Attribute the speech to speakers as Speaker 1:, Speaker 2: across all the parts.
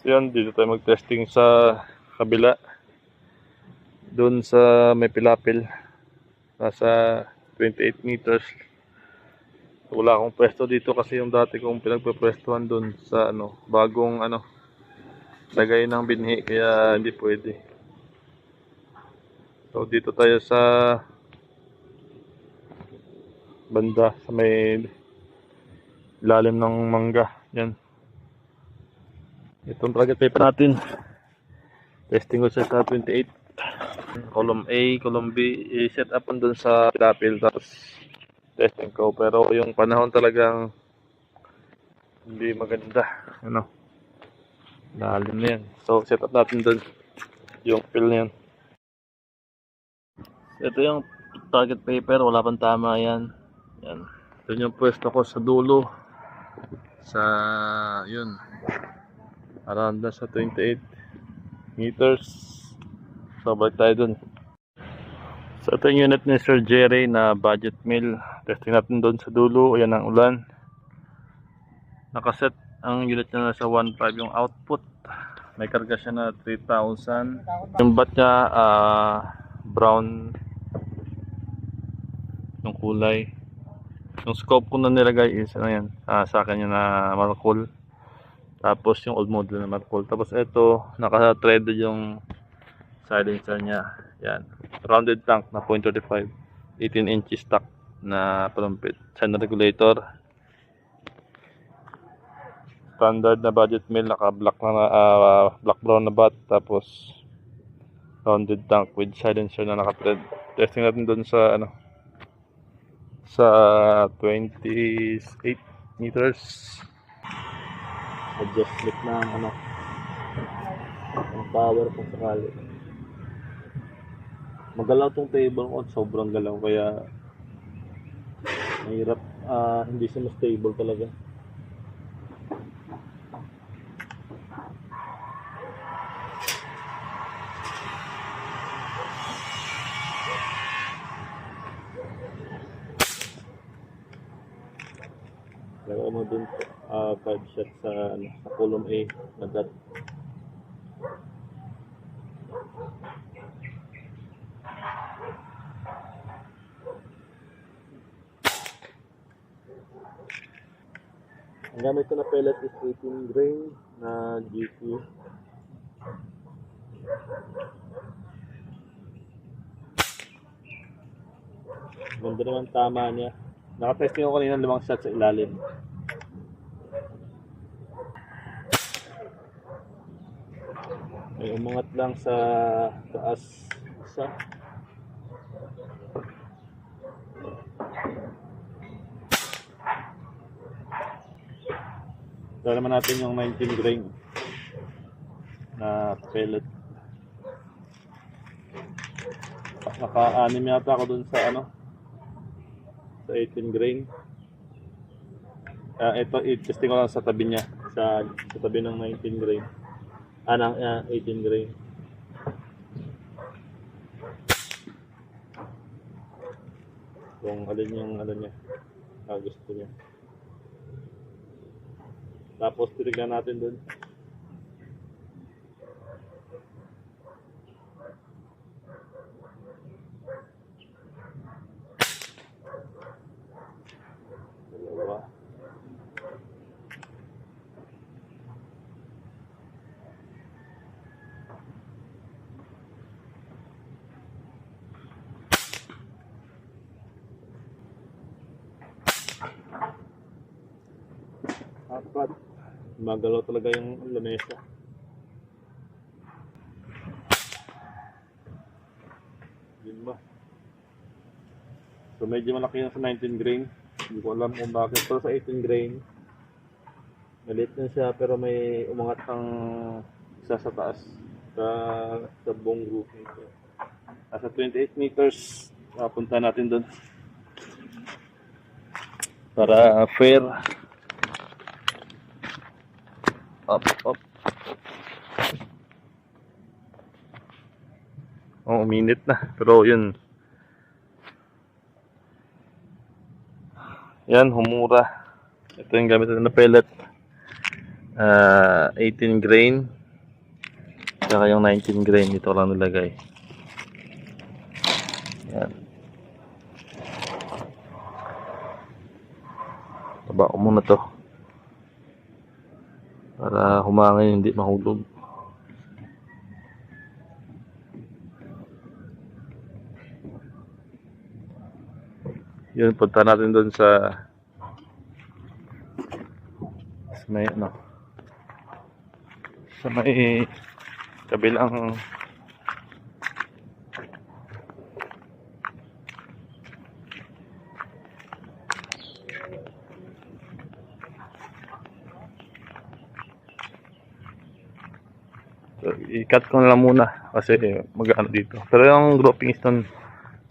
Speaker 1: So yun, dito tayo mag-testing sa kabila. Doon sa may pilapil. Nasa 28 meters. Wala akong pwesto dito kasi yung dati kong pinagpapwestuhan doon sa bagong lagay ng binhi kaya hindi pwede. So dito tayo sa banda sa may ilalim ng mangga. Yan. Itong target paper natin. Testing ko siya sa 28. Column A, column B, i-set up doon sa pilapil tapos testing ko. Pero yung panahon talagang hindi maganda. Lalim na yan. So set up natin doon yung fill na yan. Ito yung target paper, wala pang tama yan. Yan. Ito yung pwesto ko sa dulo. Sa yun. Around na sa 28 meters. So balik tayo dun. So ito yung unit ni Sir Jerry na budget mill. Testing natin doon sa dulo. Ayan ang ulan. Nakaset ang unit niya sa 1.5 yung output. May karga siya na 3,000. Yung bat niya brown yung kulay. Yung scope ko na nilagay is sa akin yung na Marcol. Tapos yung old model na Marcol. Tapos ito naka-threaded yung silencer niya. Yan. Rounded tank na 0.35. 18 inches stock na palumpit. Channel regulator. Standard na budget mill, naka-black na black brown na bat, tapos rounded tank with silencer na naka-thread. Testing natin doon sa sa 28 meters. Adjust slip na ang power kung sakali. Magalaw tong table ko, sobrang galaw kaya mahirap, hindi siya stable talaga. Lagay mo dun 5 shots sa column A na dot. Ang gamit ko na pellet is 18 grain na GQ. Ganda naman tama niya. Nakatesting ko kanina 5 shots sa ilalim. May umangat lang sa taas isa. Ito naman natin yung 19 grain na pellet. Naka-anim yata ako dun sa sa 18 grain. Ito i-testing ko lang sa tabi niya, sa tabi ng 19 grain. Ng 18 grain. Kung alin yung niya, gusto niya. Tapos titignan natin dun. Dalawa. Apat. Magalaw talaga yung lamesa. Lima. So medyo malaki yan sa 19 grain. Hindi ko alam kung bakit. Pero sa 18 grain, maliit na siya pero may umangat ng isa sa taas. Sa buong group nito. Nasa 28 meters. Punta natin doon. Para fair. Up. Uminit na. Pero yun. Yan, humura. Ito yung gamit na pellet. 18 grain. Saka yung 19 grain dito lang nilagay. Yan. Taba ko muna to. Para humangin, hindi mahulog. Yun, punta natin doon sa may ano. Sa may kabilang so, i-cut ko na lang muna kasi mag-ano dito. Pero yung grouping stone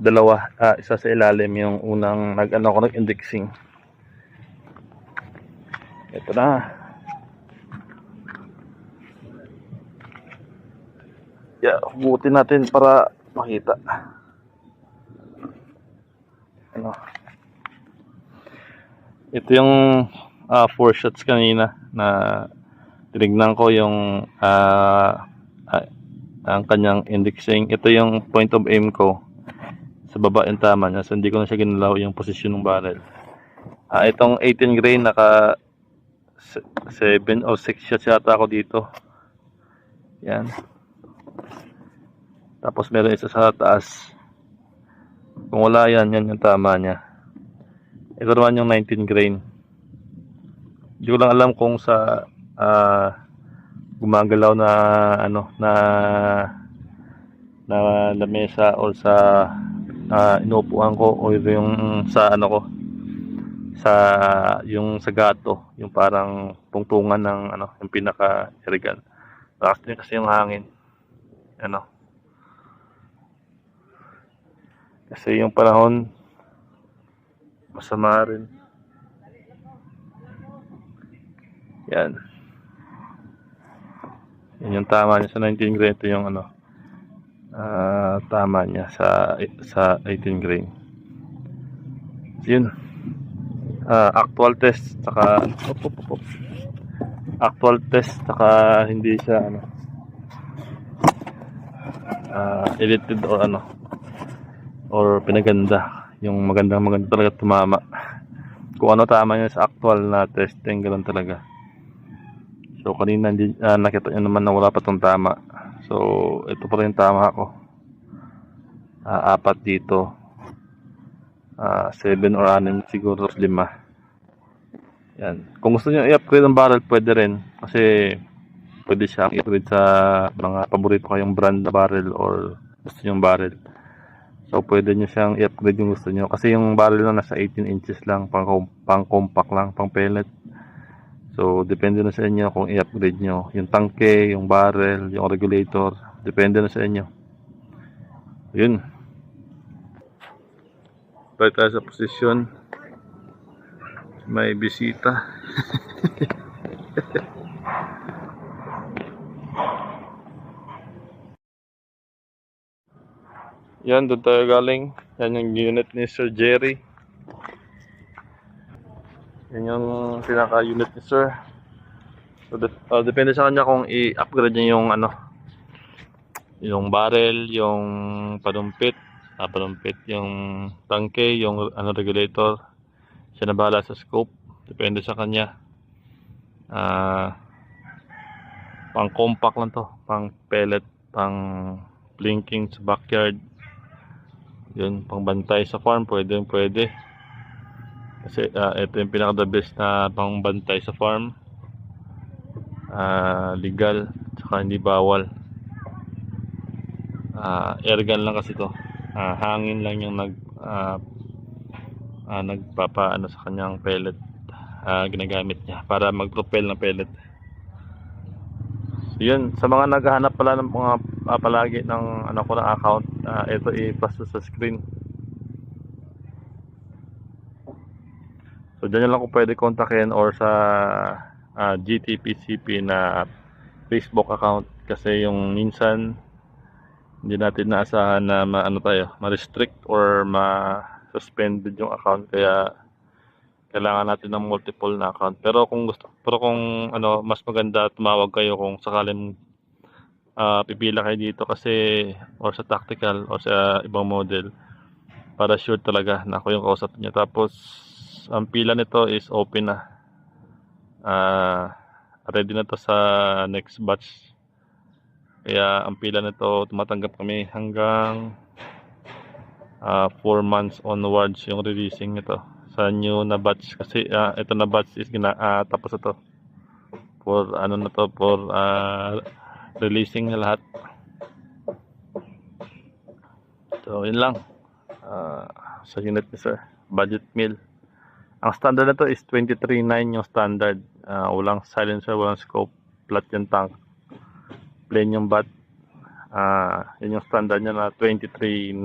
Speaker 1: dalawa, isa sa ilalim, yung unang nag-ano ko, nag-indexing. Ito na. Yeah, hugutin natin para makita. Ano? Ito yung 4 shots kanina na tinignan ko yung ang kanyang indexing. Ito yung point of aim ko. Sa baba yung tama niya. So hindi ko na siya ginalaw yung posisyon ng barrel. Itong 18 grain naka 7 o 6 shots yata ako dito. Yan. Tapos meron isa sa taas. Kung wala yan, yan yung tama niya. Ito naman yung 19 grain. Hindi ko lang alam kung sa gumagalaw na ano na lamesa o sa inuupuan ko o yung sa ano ko sa yung sa gato, yung parang tungtungan ng ano, yung pinaka irigan. Lakas din kasi yung hangin. Ano? Kasi yung panahon masama rin. Yan. Yan yung tama niya sa 19 grain. Ito yung ano, tama niya sa 18 grain. Yun. Actual test saka actual test saka hindi siya ano edited or ano or pinaganda. Yung maganda talaga tumama. Kung ano tama niya sa actual na testing, ganoon talaga. So kanina nakita niyo naman na wala pa tong tama. So ito pa rin tama ko. 4 dito. 7 or 6 siguro, 5. Yan. Kung gusto niyo i-upgrade ang barrel, pwede rin. Kasi pwede siyang i-upgrade sa mga paborito kayong brand na barrel or gusto niyo barrel. So pwede niyo siyang i-upgrade yung gusto niyo. Kasi yung barrel na nasa 18 inches lang, pang compact lang, pang pellet. So depende na sa inyo kung i-upgrade niyo. Yung tangke, yung barrel, yung regulator, depende na sa inyo. Yun. Balik tayo sa posisyon. May bisita. Yan, doon tayo galing. Yan yung unit ni Sir Jerry. Yan yung pinaka-unit ni Sir. So, depende sa kanya kung i-upgrade niya yung ano, yung barrel, yung panumpit, yung tangke, yung ano, regulator. Siya na bahala sa scope. Depende sa kanya. Pang compact lang to, pang pellet, pang blinking sa backyard. Yun, pang bantay sa farm, pwede. Kasi ito yung pinaka the best na pang bantay sa farm. Legal, tsaka hindi bawal. Airgun lang kasi to. Hangin lang yung nagpapaano sa kanyang pellet. Ginagamit niya para mag-propel ng pellet. So, yun, sa mga naghahanap pala ng mga palagi ng ano ko na account, ito i-pass sa screen. So dyan lang ko pwede kontakin or sa GTPCP na Facebook account, kasi yung minsan hindi natin naasahan na ma-restrict or ma-suspended yung account, kaya kailangan natin ng multiple na account. Pero kung ano, mas maganda tumawag kayo kung sakaling pipila kayo dito kasi or sa tactical or sa ibang model para sure talaga na ako yung kausap niya. Tapos ang pila nito is open na. Ready na to sa next batch. Kaya ang pila nito tumatanggap kami hanggang 4 months onwards yung releasing nito sa new na batch kasi ito na batch is tapos ito for ano na to for releasing na lahat. So yun lang sa unit ni sir, budget meal. Ang standard na to is 23.9 yung standard. Walang silencer, walang scope, flat yung tank, plain yung bat. Yun yung standard niya na 23.9.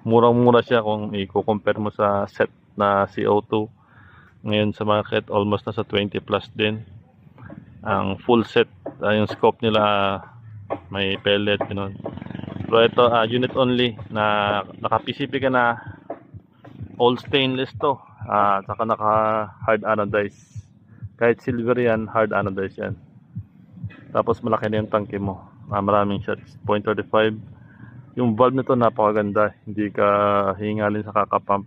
Speaker 1: Murang-mura siya kung i-compare mo sa set na CO2. Ngayon sa market almost nasa 20 plus din. Ang full set, yung scope nila may pellet, ganun. Pero ito unit only na naka-PCP ka na, all stainless to, saka naka hard anodize. Kahit silver yan, hard anodize yan. Tapos malaki na yung tangke mo, maraming shots, 0.35. Yung valve nito napakaganda, hindi ka hingalin sa kakapump.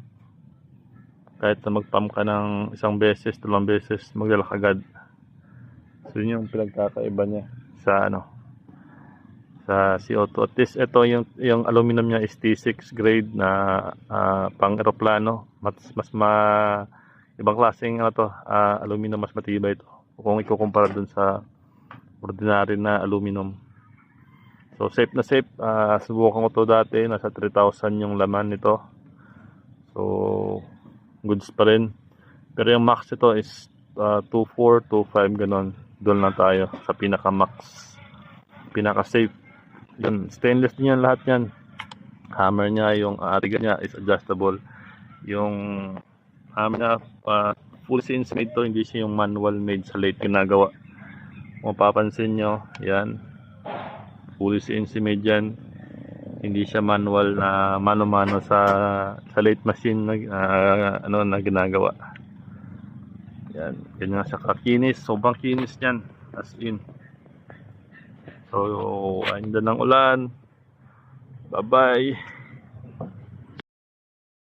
Speaker 1: Kahit na mag-pump ka ng isang beses, 2 beses, maglalak agad. So yun yung pinagkakaiba niya sa sa CO2. At least ito yung aluminum niya is T6 grade na pang eroplano. Mas ibang klaseng aluminum, mas matibay ito kung ikukumpara dun sa ordinary na aluminum. So safe na safe. Subukan ko to dati, nasa 3,000 yung laman nito. So goods pa rin. Pero yung max ito is 2.4, 2.5 ganon. Doon lang tayo sa pinaka max, pinaka safe. Yan, stainless din yan lahat yan. Hammer niya, yung trigger niya is adjustable. Yung hammer niya full CNC made to, hindi siya yung manual made sa lathe ginagawa. Kung mapapansin nyo, yan, full CNC made yan. Hindi siya manual na mano-mano sa lathe machine na ginagawa. Yan, ganyan siya kakinis, sobrang kinis yan, as in. So, ayun na ng ulan. Bye-bye.